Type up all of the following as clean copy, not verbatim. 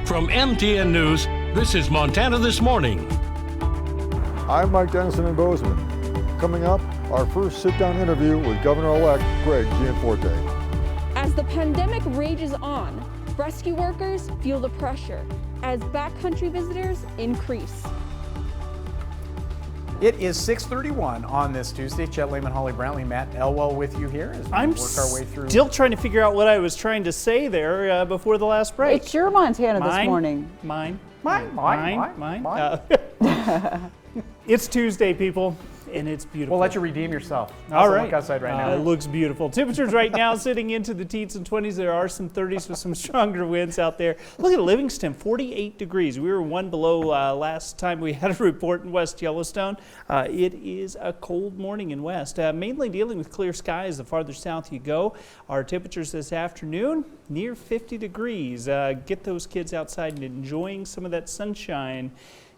From MTN News, this is Montana This Morning. I'm Mike Dennison in Bozeman. Coming up, our first sit-down interview with Governor-elect Greg Gianforte. As the pandemic rages on, rescue workers feel the pressure as backcountry visitors increase. It is 6:31 on this Tuesday. Chet Lehman, Holly Brantley, Matt Elwell with you here as we work our way through. Still trying to figure out what I was trying to say there before the last break. It's your Montana this morning. Mine. Mine. It's Tuesday, people, and it's beautiful. We'll let you redeem yourself. All right. Look outside right now. It looks beautiful. Temperatures right now sitting into the teens and 20s. There are some 30s with some stronger winds out there. Look at Livingston, 48 degrees. We were one below last time we had a report in West Yellowstone. It is a cold morning in West, mainly dealing with clear skies the farther south you go. Our temperatures this afternoon, near 50 degrees. Get those kids outside and enjoying some of that sunshine.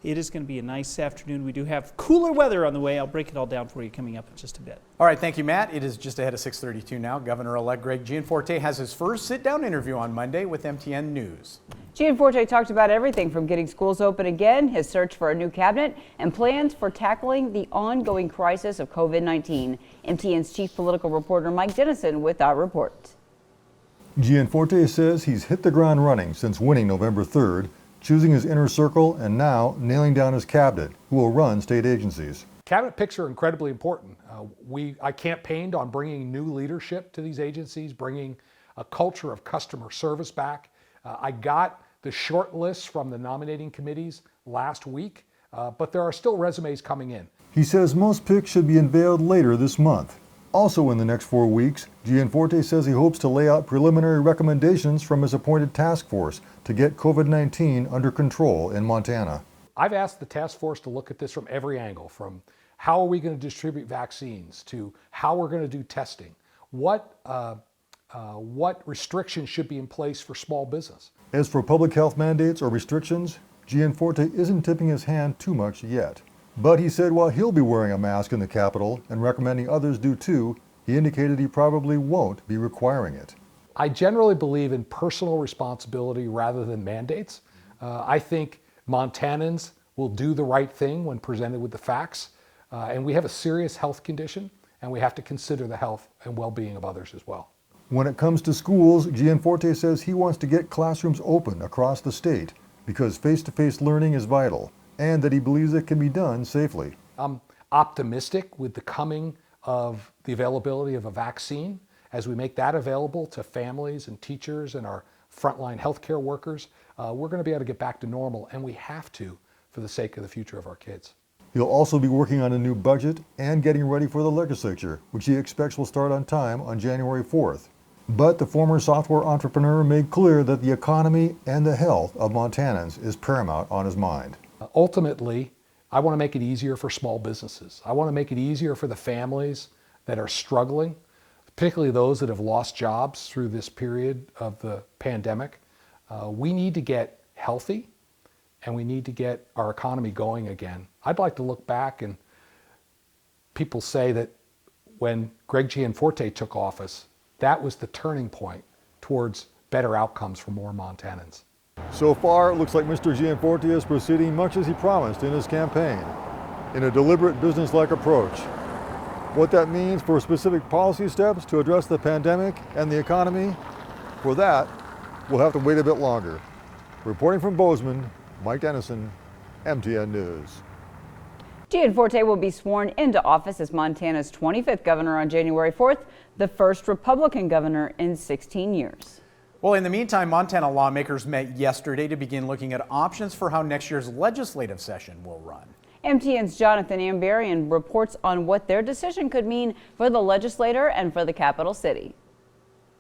It is going to be a nice afternoon. We do have cooler weather on the way. I'll break it all down for you coming up in just a bit. All right, thank you, Matt. It is just ahead of 6:32 now. Governor-elect Greg Gianforte has his first sit-down interview on Monday with MTN News. Gianforte talked about everything from getting schools open again, his search for a new cabinet, and plans for tackling the ongoing crisis of COVID-19. MTN's chief political reporter Mike Dennison with our report. Gianforte says he's hit the ground running since winning November 3rd, choosing his inner circle, and now nailing down his cabinet, who will run state agencies. Cabinet picks are incredibly important. I campaigned on bringing new leadership to these agencies, bringing a culture of customer service back. I got the short list from the nominating committees last week, but there are still resumes coming in. He says most picks should be unveiled later this month. Also in the next 4 weeks, Gianforte says he hopes to lay out preliminary recommendations from his appointed task force to get COVID-19 under control in Montana. I've asked the task force to look at this from every angle, from how are we going to distribute vaccines to how we're going to do testing. What restrictions should be in place for small business? As for public health mandates or restrictions, Gianforte isn't tipping his hand too much yet. But he said while he'll be wearing a mask in the Capitol and recommending others do too, he indicated he probably won't be requiring it. I generally believe in personal responsibility rather than mandates. I think Montanans will do the right thing when presented with the facts. And we have a serious health condition, and we have to consider the health and well-being of others as well. When it comes to schools, Gianforte says he wants to get classrooms open across the state because face-to-face learning is vital, and that he believes it can be done safely. I'm optimistic with the coming of the availability of a vaccine. As we make that available to families and teachers and our frontline healthcare workers, we're going to be able to get back to normal, and we have to for the sake of the future of our kids. He'll also be working on a new budget and getting ready for the legislature, which he expects will start on time on January 4th. But the former software entrepreneur made clear that the economy and the health of Montanans is paramount on his mind. Ultimately, I want to make it easier for small businesses. I want to make it easier for the families that are struggling, particularly those that have lost jobs through this period of the pandemic. We need to get healthy, and we need to get our economy going again. I'd like to look back, and people say that when Greg Gianforte took office, that was the turning point towards better outcomes for more Montanans. So far, it looks like Mr. Gianforte is proceeding much as he promised in his campaign, in a deliberate business-like approach. What that means for specific policy steps to address the pandemic and the economy, for that, we'll have to wait a bit longer. Reporting from Bozeman, Mike Dennison, MTN News. Gianforte will be sworn into office as Montana's 25th governor on January 4th, the first Republican governor in 16 years. Well, in the meantime, Montana lawmakers met yesterday to begin looking at options for how next year's legislative session will run. MTN's Jonathan Ambarian reports on what their decision could mean for the legislature and for the capital city.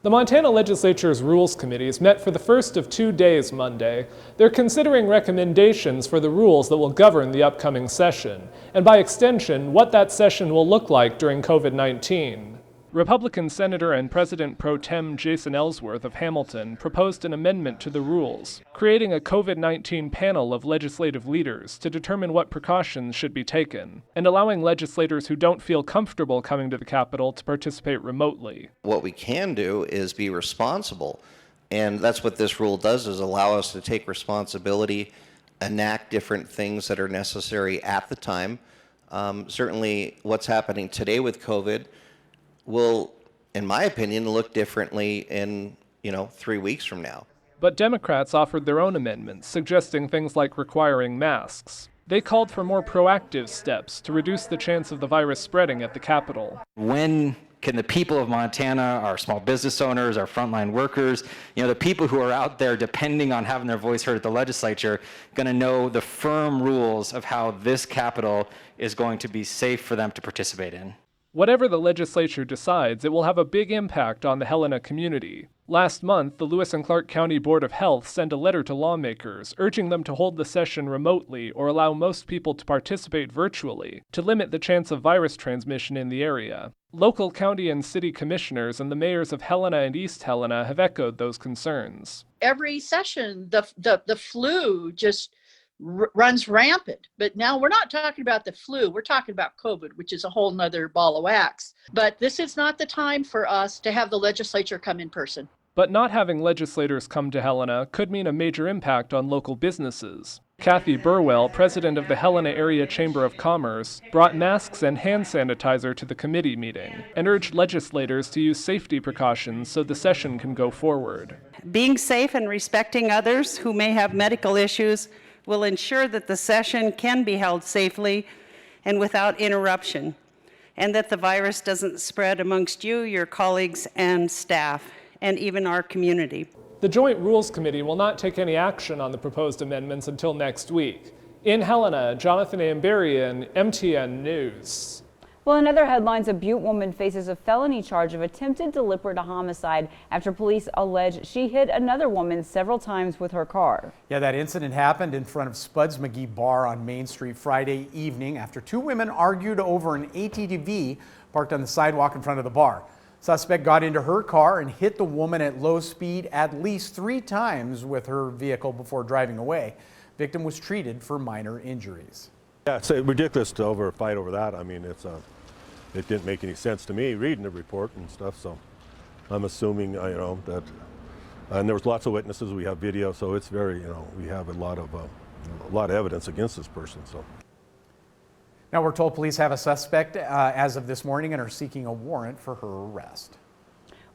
The Montana Legislature's Rules Committees met for the first of 2 days Monday. They're considering recommendations for the rules that will govern the upcoming session, and by extension, what that session will look like during COVID-19. Republican Senator and President Pro Tem Jason Ellsworth of Hamilton proposed an amendment to the rules, creating a COVID-19 panel of legislative leaders to determine what precautions should be taken, and allowing legislators who don't feel comfortable coming to the Capitol to participate remotely. What we can do is be responsible And that's what this rule does, is allow us to take responsibility, enact different things that are necessary at the time. Certainly what's happening today with COVID will, in my opinion, look differently in 3 weeks from now. But Democrats offered their own amendments, suggesting things like requiring masks. They called for more proactive steps to reduce the chance of the virus spreading at the Capitol. When can the people of Montana, our small business owners, our frontline workers, the people who are out there depending on having their voice heard at the legislature, going to know the firm rules of how this Capitol is going to be safe for them to participate in? Whatever the legislature decides, it will have a big impact on the Helena community. Last month, the Lewis and Clark County Board of Health sent a letter to lawmakers urging them to hold the session remotely or allow most people to participate virtually to limit the chance of virus transmission in the area. Local county and city commissioners and the mayors of Helena and East Helena have echoed those concerns. Every session, the flu just runs rampant. But now we're not talking about the flu, we're talking about COVID, which is a whole nother ball of wax. But this is not the time for us to have the legislature come in person. But not having legislators come to Helena could mean a major impact on local businesses. Kathy Burwell, president of the Helena Area Chamber of Commerce, brought masks and hand sanitizer to the committee meeting and urged legislators to use safety precautions so the session can go forward. Being safe and respecting others who may have medical issues will ensure that the session can be held safely and without interruption, and that the virus doesn't spread amongst you, your colleagues, and staff, and even our community. The Joint Rules Committee will not take any action on the proposed amendments until next week. In Helena, Jonathan Amberian, MTN News. Well, in other headlines, a Butte woman faces a felony charge of attempted deliberate homicide after police allege she hit another woman several times with her car. Yeah, that incident happened in front of Spuds McGee Bar on Main Street Friday evening after two women argued over an ATV parked on the sidewalk in front of the bar. Suspect got into her car and hit the woman at low speed at least 3 times with her vehicle before driving away. Victim was treated for minor injuries. Yeah, it's ridiculous to fight over that. I mean, it didn't make any sense to me reading the report and stuff, so I'm assuming, that, and there was lots of witnesses, we have video, so it's very, we have a lot of evidence against this person, so. Now we're told police have a suspect as of this morning and are seeking a warrant for her arrest.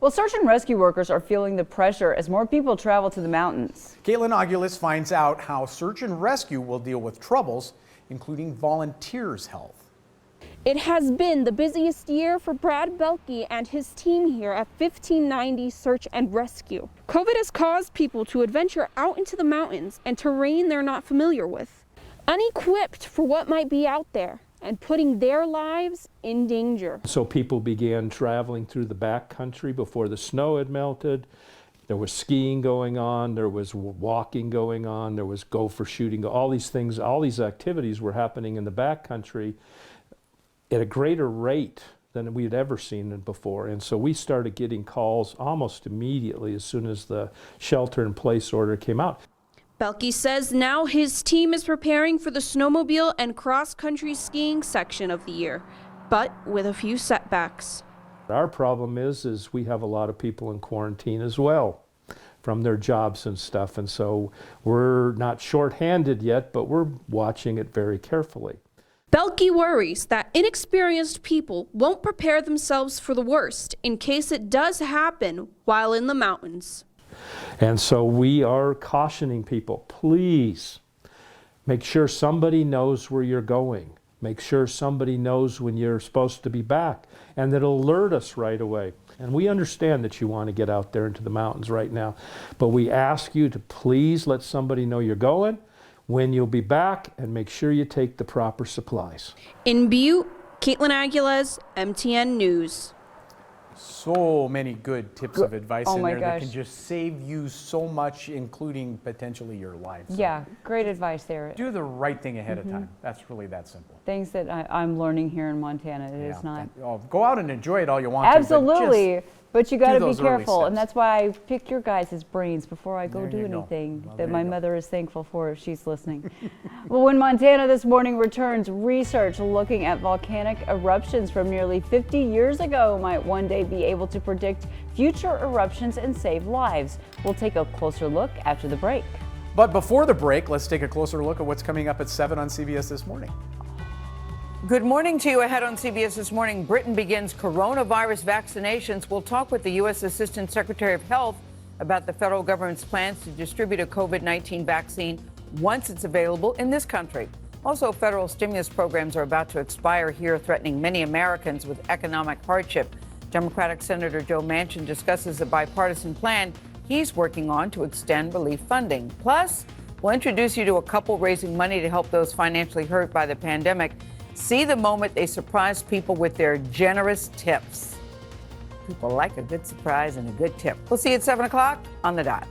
Well, search and rescue workers are feeling the pressure as more people travel to the mountains. Caitlin Aguilas finds out how search and rescue will deal with troubles, including volunteers' health. It has been the busiest year for Brad Belke and his team here at 1590 Search and Rescue. COVID has caused people to adventure out into the mountains and terrain they're not familiar with, unequipped for what might be out there and putting their lives in danger. So people began traveling through the backcountry before the snow had melted. There was skiing going on, there was walking going on, there was gopher shooting, all these things, all these activities were happening in the backcountry at a greater rate than we had ever seen it before. And so we started getting calls almost immediately as soon as the shelter-in-place order came out. Belke says now his team is preparing for the snowmobile and cross-country skiing section of the year, but with a few setbacks. Our problem is we have a lot of people in quarantine as well from their jobs and stuff, and so we're not short-handed yet, but we're watching it very carefully. Belke worries that inexperienced people won't prepare themselves for the worst in case it does happen while in the mountains. And so we are cautioning people, please make sure somebody knows where you're going. Make sure somebody knows when you're supposed to be back, and that'll alert us right away. And we understand that you want to get out there into the mountains right now, but we ask you to please let somebody know you're going, when you'll be back, and make sure you take the proper supplies. In Butte, Caitlin Aguilas, MTN News. So many good tips of advice in there that gosh. can just save you so much, including potentially your life. So Yeah, great advice there. do the right thing ahead of time. That's really that simple. Things that I'm learning here in Montana. It is not. Go out and enjoy it all you want Absolutely. to. But you got to be those early careful, and steps. that's why I pick your guys' brains before I go There do you go. anything Well, that there my you go. mother is thankful for if she's listening. Well, when Montana This Morning returns, research looking at volcanic eruptions from nearly 50 years ago might one day be able to predict future eruptions and save lives. We'll take a closer look after the break. But before the break, let's take a closer look at what's coming up at 7 on CBS This Morning. Good morning to you. Ahead on CBS This Morning, Britain begins coronavirus vaccinations. We'll talk with the U.S. Assistant Secretary of Health about the federal government's plans to distribute a COVID-19 vaccine once it's available in this country. Also, federal stimulus programs are about to expire here, threatening many Americans with economic hardship. Democratic Senator Joe Manchin discusses a bipartisan plan he's working on to extend relief funding. Plus, we'll introduce you to a couple raising money to help those financially hurt by the pandemic. See the moment they surprise people with their generous tips. People like a good surprise and a good tip. We'll see you at 7 o'clock on the dot.